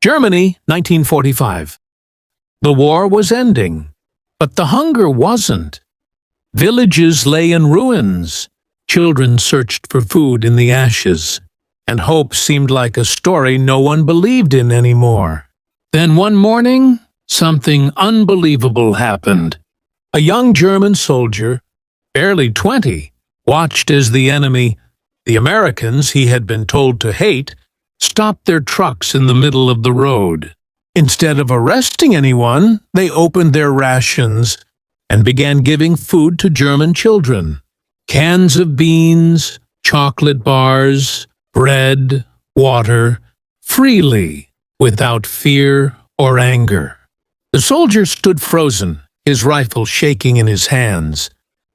Germany, 1945. The war was ending, but the hunger wasn't. Villages lay in ruins. Children searched for food in the ashes, and hope seemed like a story no one believed in anymore. Then one morning, something unbelievable happened. A young German soldier, barely 20, watched as the enemy, the Americans he had been told to hate, stopped their trucks in the middle of the road. Instead of arresting anyone, they opened their rations and began giving food to German children. Cans of beans, chocolate bars, bread, water, freely, without fear or anger. The soldier stood frozen, his rifle shaking in his hands.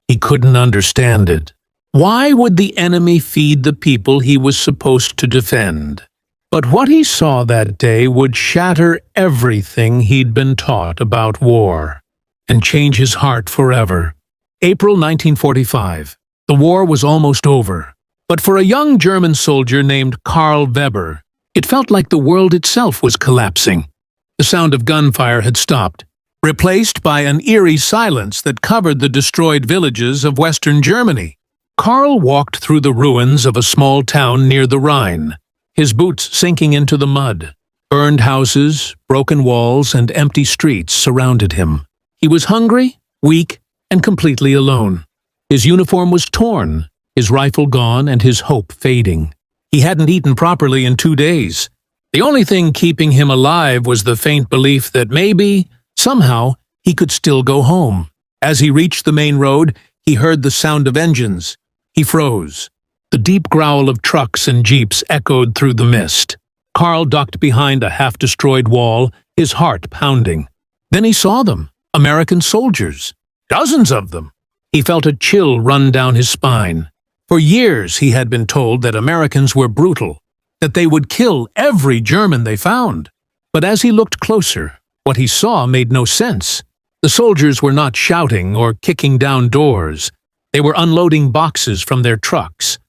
He couldn't understand it. Why would the enemy feed the people he was supposed to defend? But what he saw that day would shatter everything he'd been taught about war and change his heart forever. April 1945. The war was almost over. But for a young German soldier named Karl Weber, it felt like the world itself was collapsing. The sound of gunfire had stopped, replaced by an eerie silence that covered the destroyed villages of Western Germany. Karl walked through the ruins of a small town near the Rhine, his boots sinking into the mud. Burned houses, broken walls, and empty streets surrounded him. He was hungry, weak, and completely alone. His uniform was torn, his rifle gone, and his hope fading. He hadn't eaten properly in 2 days. The only thing keeping him alive was the faint belief that maybe, somehow, he could still go home. As he reached the main road, he heard the sound of engines. He froze. The deep growl of trucks and jeeps echoed through the mist. Karl ducked behind a half-destroyed wall, his heart pounding. Then he saw them, American soldiers. Dozens of them. He felt a chill run down his spine. For years he had been told that Americans were brutal, that they would kill every German they found. But as he looked closer, what he saw made no sense. The soldiers were not shouting or kicking down doors. They were unloading boxes from their trucks.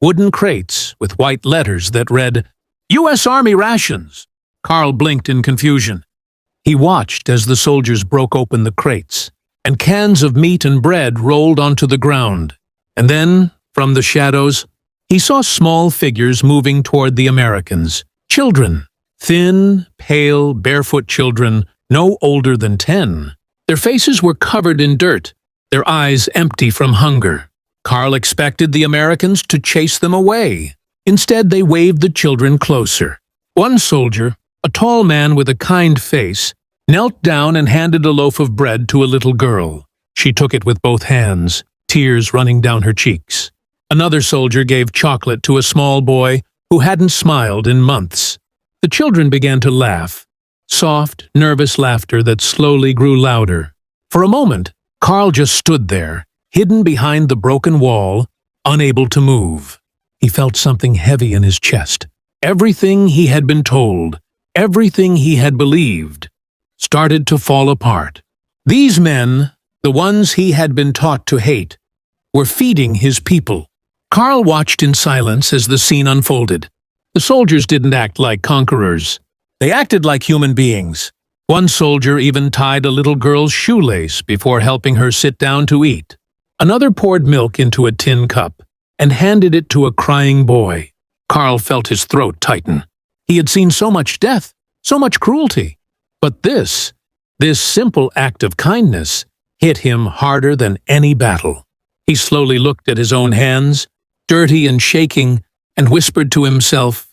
Wooden crates with white letters that read, U.S. Army rations. Karl blinked in confusion. He watched as the soldiers broke open the crates, and cans of meat and bread rolled onto the ground. And then, from the shadows, he saw small figures moving toward the Americans. Children. Thin, pale, barefoot children, no older than 10. Their faces were covered in dirt, their eyes empty from hunger. Karl expected the Americans to chase them away. Instead, they waved the children closer. One soldier, a tall man with a kind face, knelt down and handed a loaf of bread to a little girl. She took it with both hands, tears running down her cheeks. Another soldier gave chocolate to a small boy who hadn't smiled in months. The children began to laugh, soft, nervous laughter that slowly grew louder. For a moment, Karl just stood there, hidden behind the broken wall, unable to move. He felt something heavy in his chest. Everything he had been told, everything he had believed, started to fall apart. These men, the ones he had been taught to hate, were feeding his people. Karl watched in silence as the scene unfolded. The soldiers didn't act like conquerors. They acted like human beings. One soldier even tied a little girl's shoelace before helping her sit down to eat. Another poured milk into a tin cup and handed it to a crying boy. Karl felt his throat tighten. He had seen so much death, so much cruelty. But this simple act of kindness hit him harder than any battle. He slowly looked at his own hands, dirty and shaking, and whispered to himself,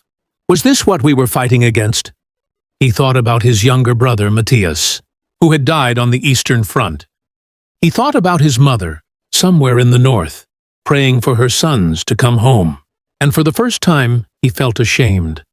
"Was this what we were fighting against?" He thought about his younger brother, Matthias, who had died on the Eastern Front. He thought about his mother, somewhere in the north, praying for her sons to come home. And for the first time, he felt ashamed.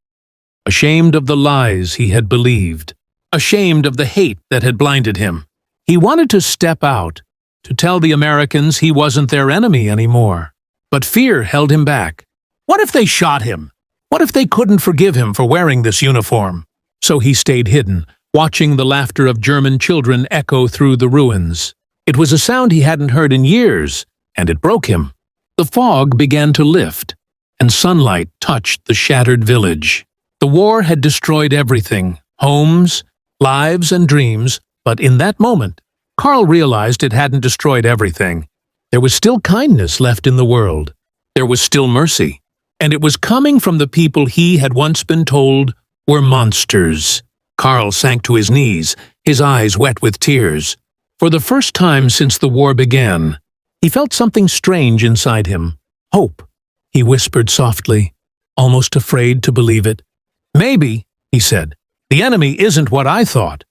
Ashamed of the lies he had believed. Ashamed of the hate that had blinded him. He wanted to step out, to tell the Americans he wasn't their enemy anymore. But fear held him back. What if they shot him? What if they couldn't forgive him for wearing this uniform? So he stayed hidden, watching the laughter of German children echo through the ruins. It was a sound he hadn't heard in years, and it broke him. The fog began to lift, and sunlight touched the shattered village. The war had destroyed everything, homes, lives, and dreams, but in that moment, Carl realized it hadn't destroyed everything. There was still kindness left in the world. There was still mercy. And it was coming from the people he had once been told were monsters. Carl sank to his knees, his eyes wet with tears. For the first time since the war began, he felt something strange inside him. Hope, he whispered softly, almost afraid to believe it. Maybe, he said, the enemy isn't what I thought.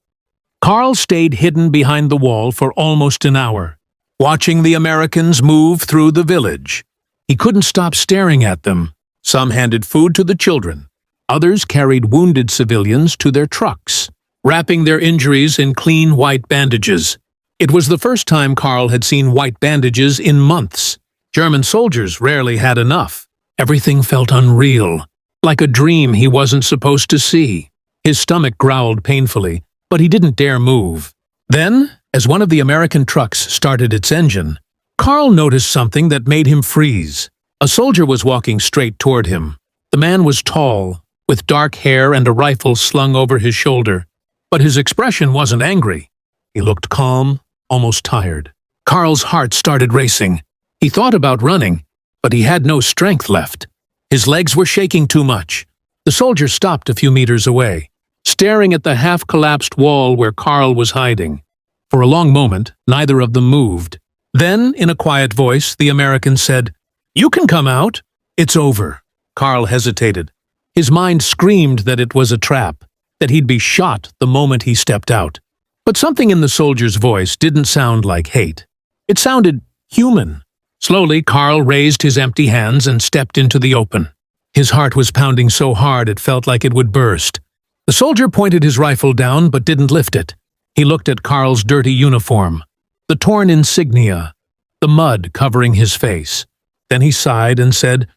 Carl stayed hidden behind the wall for almost an hour, watching the Americans move through the village. He couldn't stop staring at them. Some handed food to the children. Others carried wounded civilians to their trucks, wrapping their injuries in clean white bandages. It was the first time Carl had seen white bandages in months. German soldiers rarely had enough. Everything felt unreal, like a dream he wasn't supposed to see. His stomach growled painfully, but he didn't dare move. Then, as one of the American trucks started its engine, Carl noticed something that made him freeze. A soldier was walking straight toward him. The man was tall, with dark hair and a rifle slung over his shoulder. But his expression wasn't angry. He looked calm, almost tired. Carl's heart started racing. He thought about running, but he had no strength left. His legs were shaking too much. The soldier stopped a few meters away, staring at the half-collapsed wall where Carl was hiding. For a long moment, neither of them moved. Then, in a quiet voice, the American said, "You can come out. It's over." Carl hesitated. His mind screamed that it was a trap, that he'd be shot the moment he stepped out. But something in the soldier's voice didn't sound like hate. It sounded human. Slowly, Carl raised his empty hands and stepped into the open. His heart was pounding so hard it felt like it would burst. The soldier pointed his rifle down but didn't lift it. He looked at Carl's dirty uniform, the torn insignia, the mud covering his face. Then he sighed and said,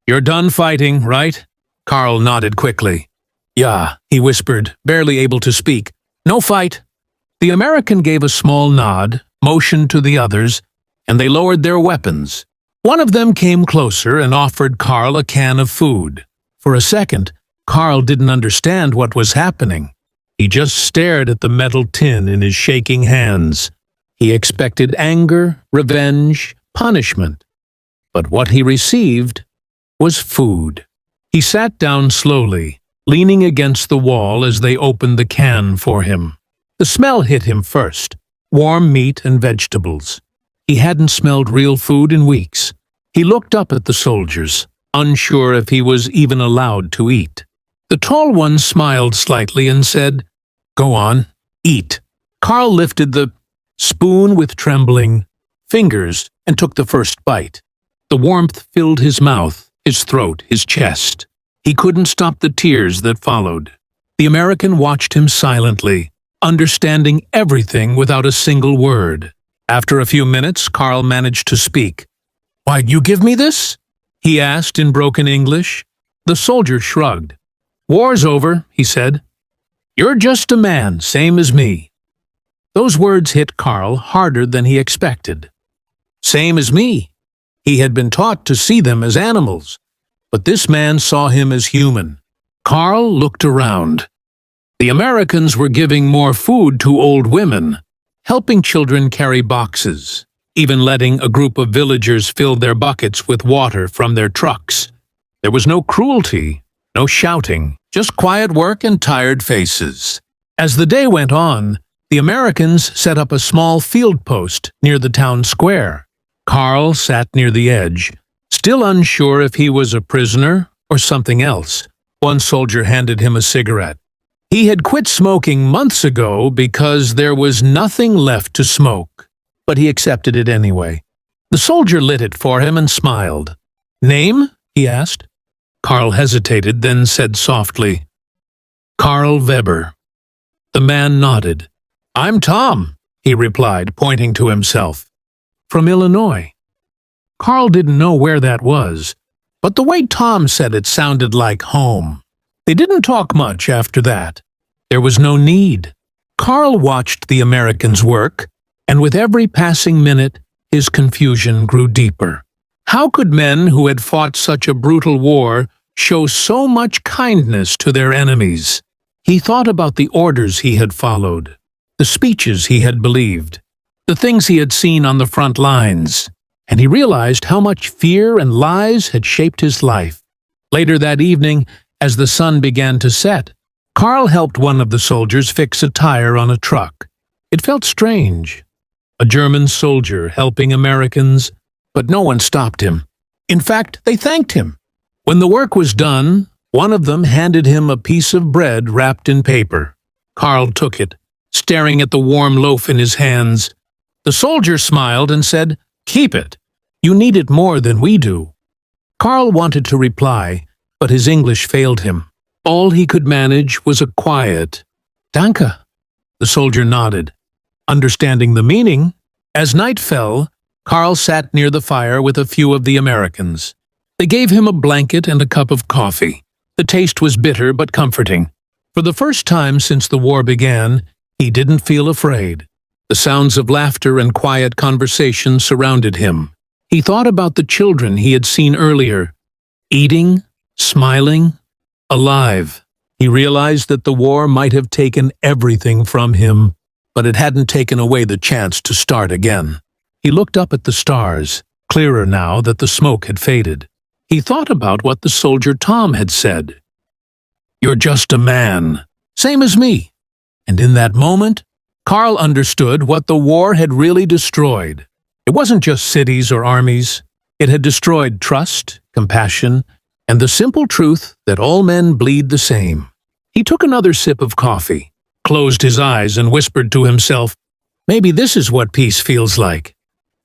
"You're done fighting, right?" Carl nodded quickly. "Yeah," he whispered, barely able to speak. "No fight." The American gave a small nod, motioned to the others, and they lowered their weapons. One of them came closer and offered Carl a can of food. For a second, Carl didn't understand what was happening. He just stared at the metal tin in his shaking hands. He expected anger, revenge, punishment. But what he received was food. He sat down slowly, leaning against the wall as they opened the can for him. The smell hit him first, warm meat and vegetables. He hadn't smelled real food in weeks. He looked up at the soldiers, unsure if he was even allowed to eat. The tall one smiled slightly and said, "Go on, eat." Carl lifted the spoon with trembling fingers and took the first bite. The warmth filled his mouth, his throat, his chest. He couldn't stop the tears that followed. The American watched him silently, understanding everything without a single word. After a few minutes, Carl managed to speak. "Why'd you give me this?" he asked in broken English. The soldier shrugged. "War's over," he said. "You're just a man, same as me." Those words hit Carl harder than he expected. Same as me. He had been taught to see them as animals, but this man saw him as human. Carl looked around. The Americans were giving more food to old women, helping children carry boxes, even letting a group of villagers fill their buckets with water from their trucks. There was no cruelty, no shouting, just quiet work and tired faces. As the day went on, the Americans set up a small field post near the town square. Carl sat near the edge, still unsure if he was a prisoner or something else. One soldier handed him a cigarette. He had quit smoking months ago because there was nothing left to smoke, but he accepted it anyway. The soldier lit it for him and smiled. "Name?" he asked. Carl hesitated, then said softly, "Carl Weber." The man nodded. "I'm Tom," he replied, pointing to himself. "From Illinois." Carl didn't know where that was, but the way Tom said it sounded like home. They didn't talk much after that. There was no need. Carl watched the Americans work, and with every passing minute, his confusion grew deeper. How could men who had fought such a brutal war show so much kindness to their enemies? He thought about the orders he had followed, the speeches he had believed, the things he had seen on the front lines, and he realized how much fear and lies had shaped his life. Later that evening, as the sun began to set, Carl helped one of the soldiers fix a tire on a truck. It felt strange. A German soldier helping Americans, but no one stopped him. In fact, they thanked him. When the work was done, one of them handed him a piece of bread wrapped in paper. Carl took it, staring at the warm loaf in his hands. The soldier smiled and said, "Keep it. You need it more than we do." Carl wanted to reply, but his English failed him. All he could manage was a quiet, "Danke." The soldier nodded, understanding the meaning. As night fell, Carl sat near the fire with a few of the Americans. They gave him a blanket and a cup of coffee. The taste was bitter but comforting. For the first time since the war began, he didn't feel afraid. The sounds of laughter and quiet conversation surrounded him. He thought about the children he had seen earlier, eating, smiling, alive. He realized that the war might have taken everything from him, but it hadn't taken away the chance to start again. He looked up at the stars, clearer now that the smoke had faded. He thought about what the soldier Tom had said. "You're just a man, same as me." And in that moment, Carl understood what the war had really destroyed. It wasn't just cities or armies. It had destroyed trust, compassion, and the simple truth that all men bleed the same. He took another sip of coffee, closed his eyes, and whispered to himself, "Maybe this is what peace feels like."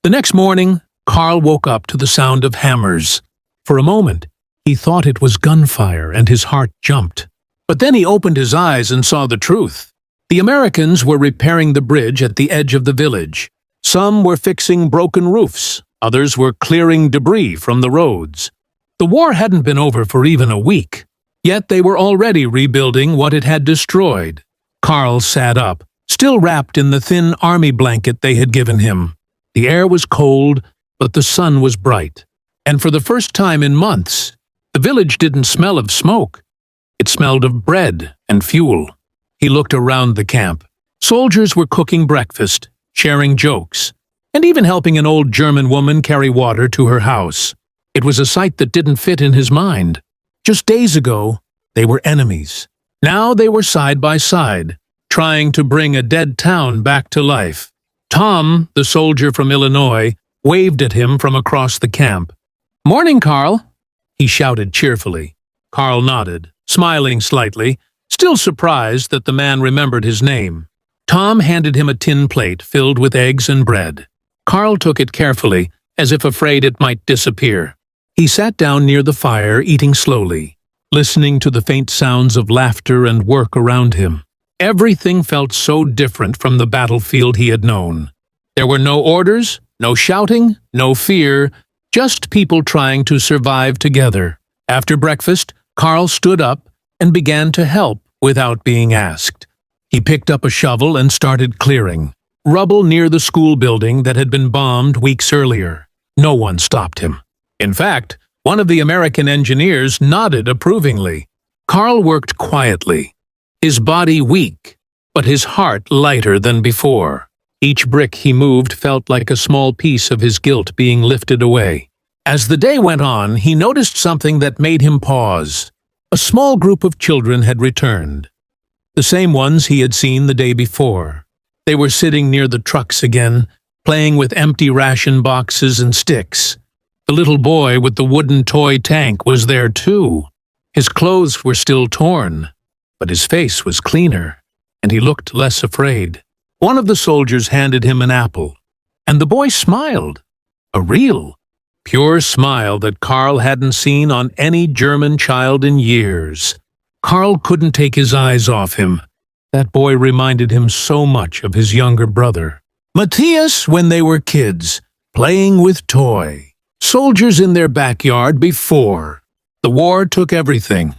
The next morning, Carl woke up to the sound of hammers. For a moment, he thought it was gunfire and his heart jumped. But then he opened his eyes and saw the truth. The Americans were repairing the bridge at the edge of the village. Some were fixing broken roofs, others were clearing debris from the roads. The war hadn't been over for even a week, yet they were already rebuilding what it had destroyed. Carl sat up, still wrapped in the thin army blanket they had given him. The air was cold, but the sun was bright. And for the first time in months, the village didn't smell of smoke. It smelled of bread and fuel. He looked around the camp. Soldiers were cooking breakfast, sharing jokes, and even helping an old German woman carry water to her house. It was a sight that didn't fit in his mind. Just days ago, they were enemies. Now they were side by side, trying to bring a dead town back to life. Tom, the soldier from Illinois, waved at him from across the camp. "Morning, Carl," he shouted cheerfully. Carl nodded, smiling slightly, still surprised that the man remembered his name. Tom handed him a tin plate filled with eggs and bread. Carl took it carefully, as if afraid it might disappear. He sat down near the fire, eating slowly, listening to the faint sounds of laughter and work around him. Everything felt so different from the battlefield he had known. There were no orders, no shouting, no fear, just people trying to survive together. After breakfast, Carl stood up and began to help without being asked. He picked up a shovel and started clearing rubble near the school building that had been bombed weeks earlier. No one stopped him. In fact, one of the American engineers nodded approvingly. Carl worked quietly, his body weak, but his heart lighter than before. Each brick he moved felt like a small piece of his guilt being lifted away. As the day went on, he noticed something that made him pause. A small group of children had returned. The same ones he had seen the day before. They were sitting near the trucks again, playing with empty ration boxes and sticks. The little boy with the wooden toy tank was there too. His clothes were still torn, but his face was cleaner, and he looked less afraid. One of the soldiers handed him an apple, and the boy smiled. A real, pure smile that Carl hadn't seen on any German child in years. Carl couldn't take his eyes off him. That boy reminded him so much of his younger brother. Matthias when they were kids, playing with toy. Soldiers in their backyard before. The war took everything.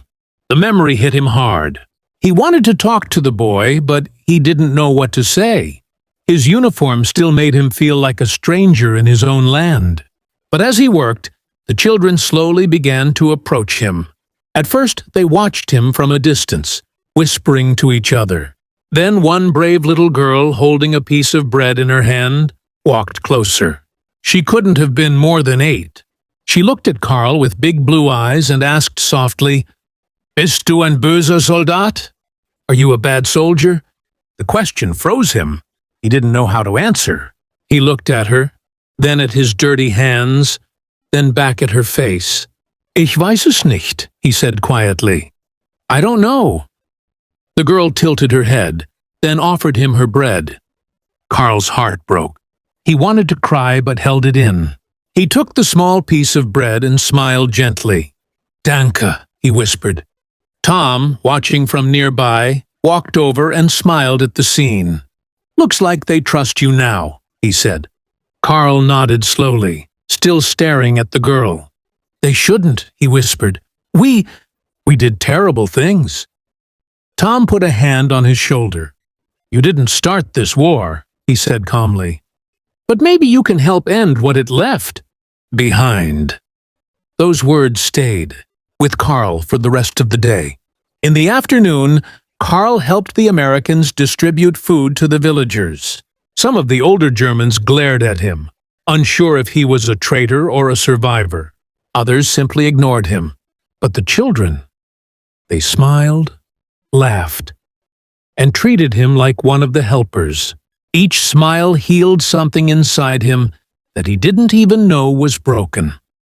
The memory hit him hard. He wanted to talk to the boy, but he didn't know what to say. His uniform still made him feel like a stranger in his own land. But as he worked, the children slowly began to approach him. At first, they watched him from a distance, whispering to each other. Then one brave little girl, holding a piece of bread in her hand, walked closer. She couldn't have been more than 8. She looked at Karl with big blue eyes and asked softly, "Bist du ein böser Soldat? Are you a bad soldier?" The question froze him. He didn't know how to answer. He looked at her, then at his dirty hands, then back at her face. "Ich weiß es nicht," he said quietly. "I don't know." The girl tilted her head, then offered him her bread. Karl's heart broke. He wanted to cry but held it in. He took the small piece of bread and smiled gently. "Danke," he whispered. Tom, watching from nearby, walked over and smiled at the scene. "Looks like they trust you now," he said. Karl nodded slowly, still staring at the girl. "They shouldn't," he whispered. We did terrible things." Tom put a hand on his shoulder. "You didn't start this war," he said calmly. "But maybe you can help end what it left behind." Those words stayed with Karl for the rest of the day. In the afternoon, Karl helped the Americans distribute food to the villagers. Some of the older Germans glared at him, unsure if he was a traitor or a survivor. Others simply ignored him. But the children, they smiled, laughed, and treated him like one of the helpers. Each smile healed something inside him that he didn't even know was broken.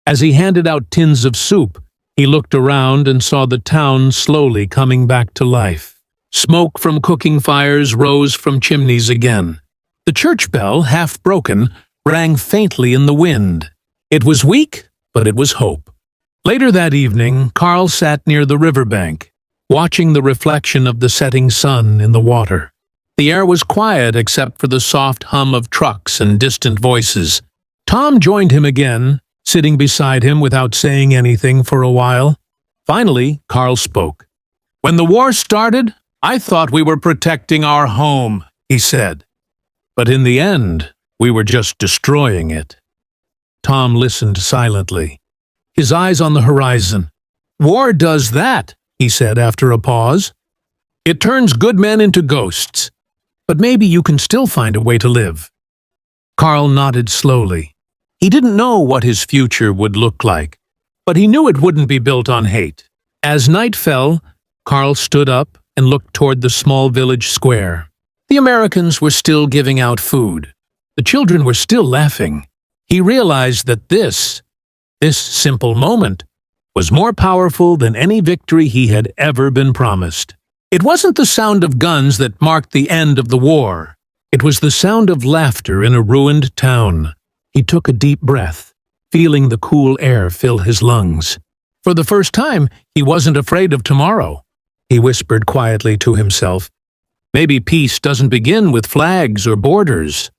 As he handed out tins of soup, he looked around and saw the town slowly coming back to life. Smoke from cooking fires rose from chimneys again. The church bell, half broken, rang faintly in the wind. It was weak, but it was hope. Later that evening, Karl sat near the riverbank, watching the reflection of the setting sun in the water. The air was quiet except for the soft hum of trucks and distant voices. Tom joined him again, sitting beside him without saying anything for a while. Finally, Karl spoke. "When the war started, I thought we were protecting our home," he said. "But in the end, we were just destroying it." Tom listened silently, his eyes on the horizon. "War does that," he said after a pause. "It turns good men into ghosts. But maybe you can still find a way to live." Karl nodded slowly. He didn't know what his future would look like, but he knew it wouldn't be built on hate. As night fell, Karl stood up and looked toward the small village square. The Americans were still giving out food. The children were still laughing. He realized that this simple moment, was more powerful than any victory he had ever been promised. It wasn't the sound of guns that marked the end of the war. It was the sound of laughter in a ruined town. He took a deep breath, feeling the cool air fill his lungs. For the first time, he wasn't afraid of tomorrow. He whispered quietly to himself, "Maybe peace doesn't begin with flags or borders.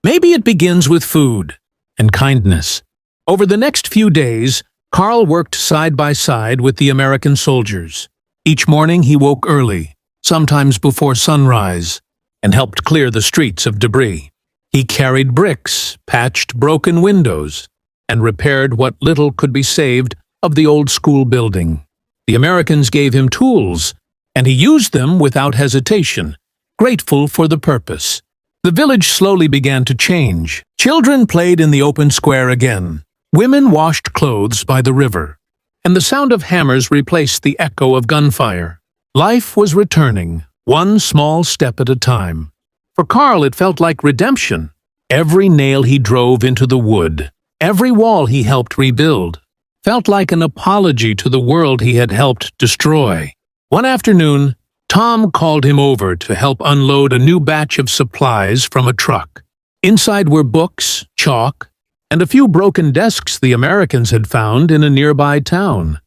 Maybe it begins with food and kindness." Over the next few days, Karl worked side by side with the American soldiers. Each morning he woke early, sometimes before sunrise, and helped clear the streets of debris. He carried bricks, patched broken windows, and repaired what little could be saved of the old school building. The Americans gave him tools, and he used them without hesitation, grateful for the purpose. The village slowly began to change. Children played in the open square again. Women washed clothes by the river, and the sound of hammers replaced the echo of gunfire. Life was returning, one small step at a time. For Karl, it felt like redemption. Every nail he drove into the wood, every wall he helped rebuild, felt like an apology to the world he had helped destroy. One afternoon, Tom called him over to help unload a new batch of supplies from a truck. Inside were books, chalk, and a few broken desks the Americans had found in a nearby town.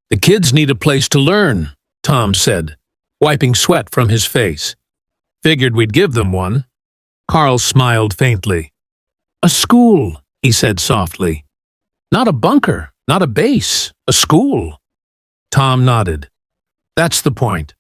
"The kids need a place to learn," Tom said, wiping sweat from his face. "Figured we'd give them one." Karl smiled faintly. "A school," he said softly. "Not a bunker, not a base, a school." Tom nodded. "That's the point."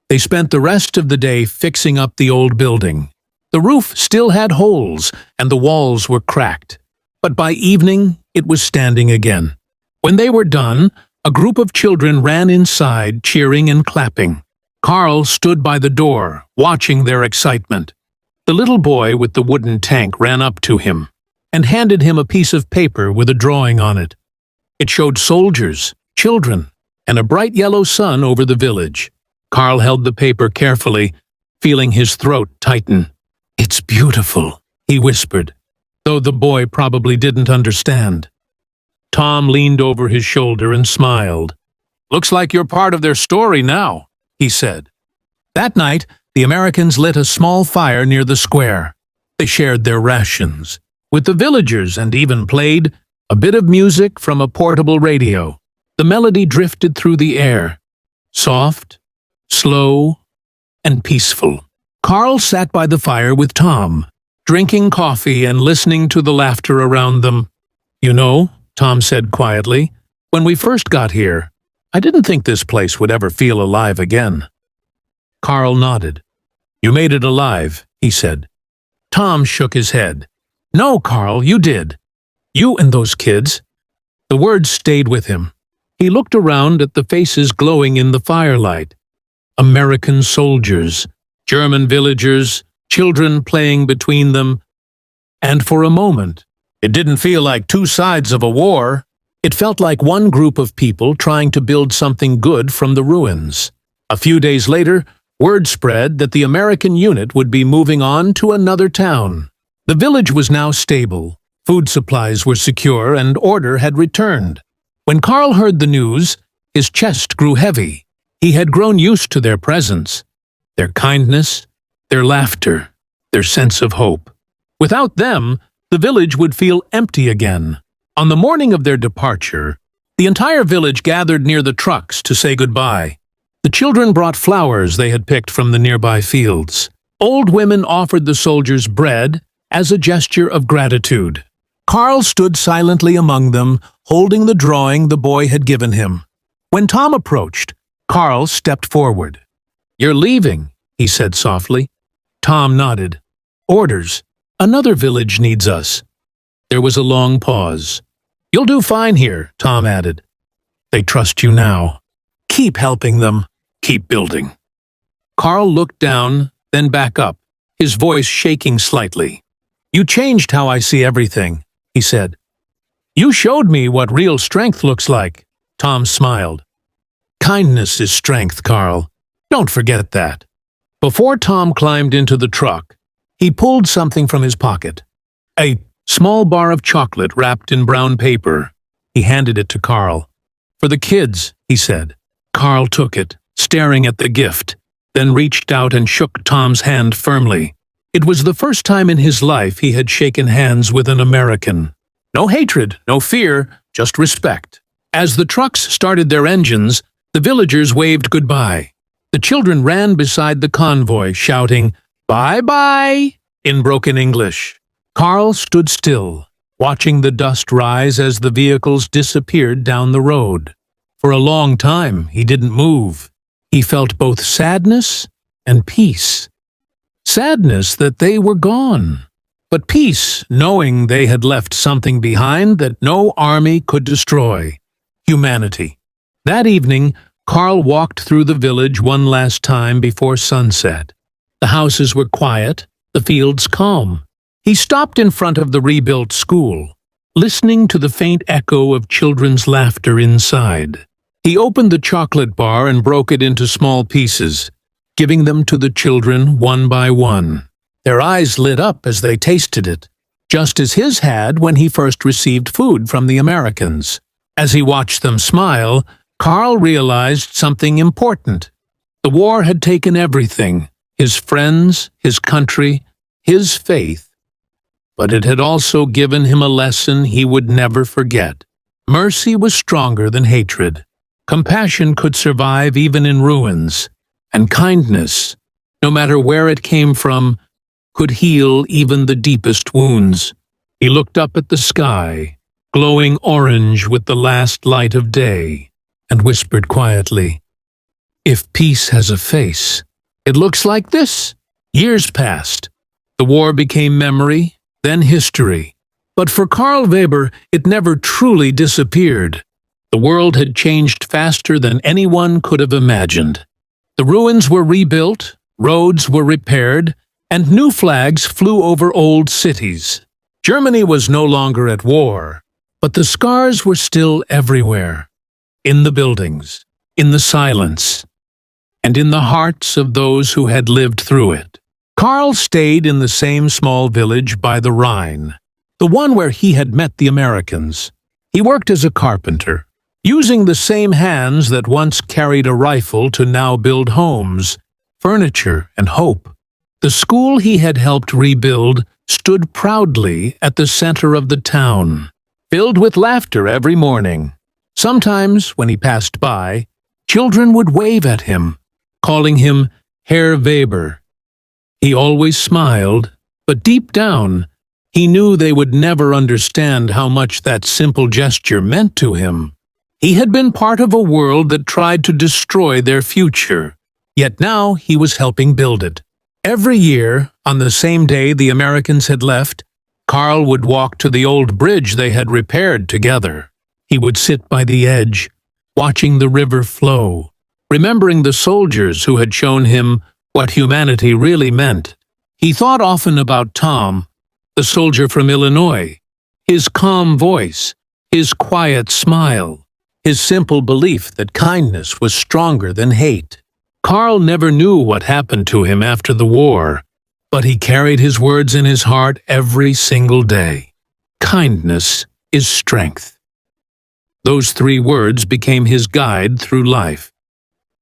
They spent the rest of the day fixing up the old building. The roof still had holes, and the walls were cracked. But by evening, it was standing again. When they were done, A group of children ran inside, cheering and clapping. Carl stood by the door, watching their excitement. The little boy with the wooden tank ran up to him and handed him a piece of paper with a drawing on it. It showed soldiers, children, and a bright yellow sun over the village. Carl held the paper carefully, feeling his throat tighten. "It's beautiful," he whispered, though the boy probably didn't understand. Tom leaned over his shoulder and smiled. "Looks like you're part of their story now," he said. That night, the Americans lit a small fire near the square. They shared their rations with the villagers and even played a bit of music from a portable radio. The melody drifted through the air, soft, slow, and peaceful. Carl sat by the fire with Tom, drinking coffee and listening to the laughter around them. "You know," Tom said quietly, "when we first got here, I didn't think this place would ever feel alive again." Carl nodded. "You made it alive," he said. Tom shook his head. "No, Carl, you did. You and those kids." The words stayed with him. He looked around at the faces glowing in the firelight. American soldiers, German villagers, children playing between them. And for a moment, it didn't feel like two sides of a war. It felt like one group of people trying to build something good from the ruins. A few days later, word spread that the American unit would be moving on to another town. The village was now stable, food supplies were secure, and order had returned. When Carl heard the news, his chest grew heavy. He had grown used to their presence, their kindness, their laughter, their sense of hope. Without them, the village would feel empty again. On the morning of their departure, the entire village gathered near the trucks to say goodbye. The children brought flowers they had picked from the nearby fields. Old women offered the soldiers bread as a gesture of gratitude. Carl stood silently among them, holding the drawing the boy had given him. When Tom approached, Carl stepped forward. "You're leaving," he said softly. Tom nodded. "Orders. Another village needs us." There was a long pause. "You'll do fine here," Tom added. "They trust you now. Keep helping them. Keep building." Carl looked down, then back up, his voice shaking slightly. "You changed how I see everything," he said. "You showed me what real strength looks like." Tom smiled. "Kindness is strength, Carl. Don't forget that." Before Tom climbed into the truck, he pulled something from his pocket. A small bar of chocolate wrapped in brown paper. He handed it to Carl. "For the kids," he said. Carl took it, staring at the gift, then reached out and shook Tom's hand firmly. It was the first time in his life he had shaken hands with an American. No hatred, no fear, just respect. As the trucks started their engines, the villagers waved goodbye. The children ran beside the convoy, shouting, "Bye-bye," in broken English. Carl stood still, watching the dust rise as the vehicles disappeared down the road. For a long time, he didn't move. He felt both sadness and peace. Sadness that they were gone, but peace knowing they had left something behind that no army could destroy: humanity. That evening, Carl walked through the village one last time before sunset. The houses were quiet, the fields calm. He stopped in front of the rebuilt school, listening to the faint echo of children's laughter inside. He opened the chocolate bar and broke it into small pieces, giving them to the children one by one. Their eyes lit up as they tasted it, just as his had when he first received food from the Americans. As he watched them smile, Carl realized something important. The war had taken everything: his friends, his country, his faith. But it had also given him a lesson he would never forget. Mercy was stronger than hatred. Compassion could survive even in ruins. And kindness, no matter where it came from, could heal even the deepest wounds. He looked up at the sky, glowing orange with the last light of day, and whispered quietly, "If peace has a face, it looks like this." Years passed. The war became memory, then history. But for Karl Weber, it never truly disappeared. The world had changed faster than anyone could have imagined. The ruins were rebuilt, roads were repaired, and new flags flew over old cities. Germany was no longer at war, but the scars were still everywhere. In the buildings, in the silence, and in the hearts of those who had lived through it. Karl stayed in the same small village by the Rhine, the one where he had met the Americans. He worked as a carpenter, using the same hands that once carried a rifle to now build homes, furniture, and hope. The school he had helped rebuild stood proudly at the center of the town, filled with laughter every morning. Sometimes, when he passed by, children would wave at him, calling him Herr Weber. He always smiled, but deep down, he knew they would never understand how much that simple gesture meant to him. He had been part of a world that tried to destroy their future, yet now he was helping build it. Every year, on the same day the Americans had left, Karl would walk to the old bridge they had repaired together. He would sit by the edge, watching the river flow, remembering the soldiers who had shown him what humanity really meant. He thought often about Tom, the soldier from Illinois, his calm voice, his quiet smile, his simple belief that kindness was stronger than hate. Karl never knew what happened to him after the war, but he carried his words in his heart every single day. Kindness is strength. Those 3 words became his guide through life.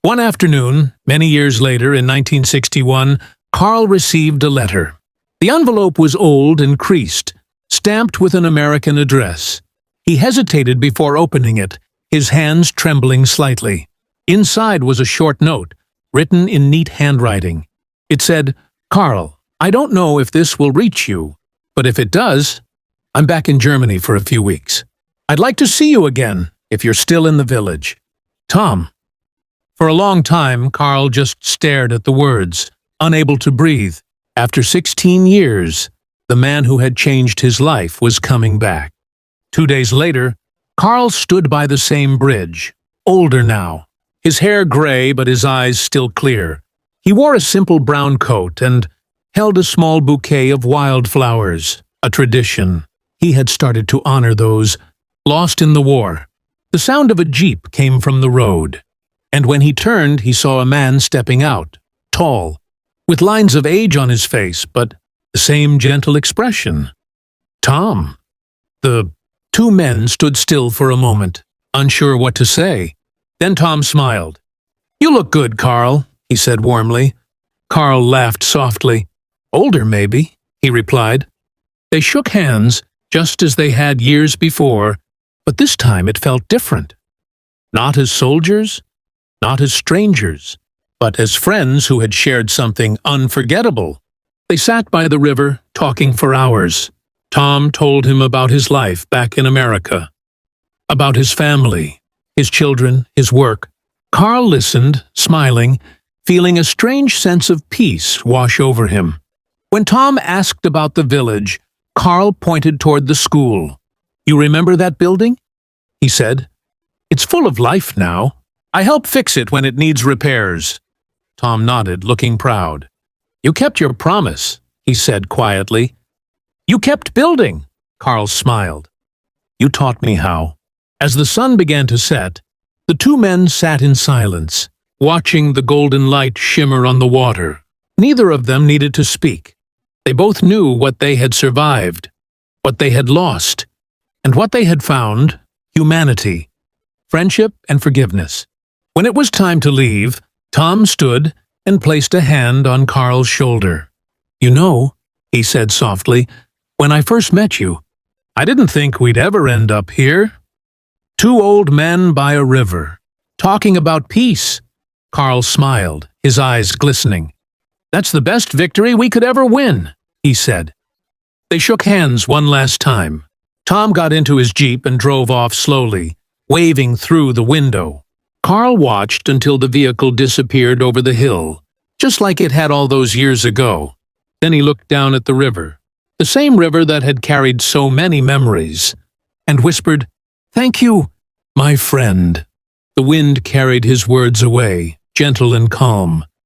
One afternoon, many years later in 1961, Karl received a letter. The envelope was old and creased, stamped with an American address. He hesitated before opening it, his hands trembling slightly. Inside was a short note, written in neat handwriting. It said, "Karl, I don't know if this will reach you, but if it does, I'm back in Germany for a few weeks. I'd like to see you again, if you're still in the village. Tom." For a long time, Karl just stared at the words, unable to breathe. After 16 years, the man who had changed his life was coming back. 2 days later, Karl stood by the same bridge, older now, his hair gray but his eyes still clear. He wore a simple brown coat and held a small bouquet of wildflowers, a tradition. He had started to honor those lost in the war. The sound of a jeep came from the road, and when he turned, he saw a man stepping out, tall, with lines of age on his face, but the same gentle expression. Tom. The 2 men stood still for a moment, unsure what to say. Then Tom smiled. "You look good, Karl," he said warmly. Karl laughed softly. "Older, maybe," he replied. They shook hands, just as they had years before, but this time it felt different. Not as soldiers, not as strangers, but as friends who had shared something unforgettable. They sat by the river, talking for hours. Tom told him about his life back in America, about his family, his children, his work. Karl listened, smiling, feeling a strange sense of peace wash over him. When Tom asked about the village, Karl pointed toward the school. "You remember that building?" he said. "It's full of life now. I help fix it when it needs repairs." Tom nodded, looking proud. "You kept your promise," he said quietly. "You kept building," Karl smiled. "You taught me how." As the sun began to set, the 2 men sat in silence, watching the golden light shimmer on the water. Neither of them needed to speak. They both knew what they had survived, what they had lost, and what they had found: humanity, friendship, and forgiveness. When it was time to leave, Tom stood and placed a hand on Karl's shoulder. "You know," he said softly, "when I first met you, I didn't think we'd ever end up here." 2 old men by a river, talking about peace. Karl smiled, his eyes glistening. "That's the best victory we could ever win," he said. They shook hands one last time. Tom got into his jeep and drove off slowly, waving through the window. Karl watched until the vehicle disappeared over the hill, just like it had all those years ago. Then he looked down at the river, the same river that had carried so many memories, and whispered, "Thank you. My friend. The wind carried his words away, gentle and calm.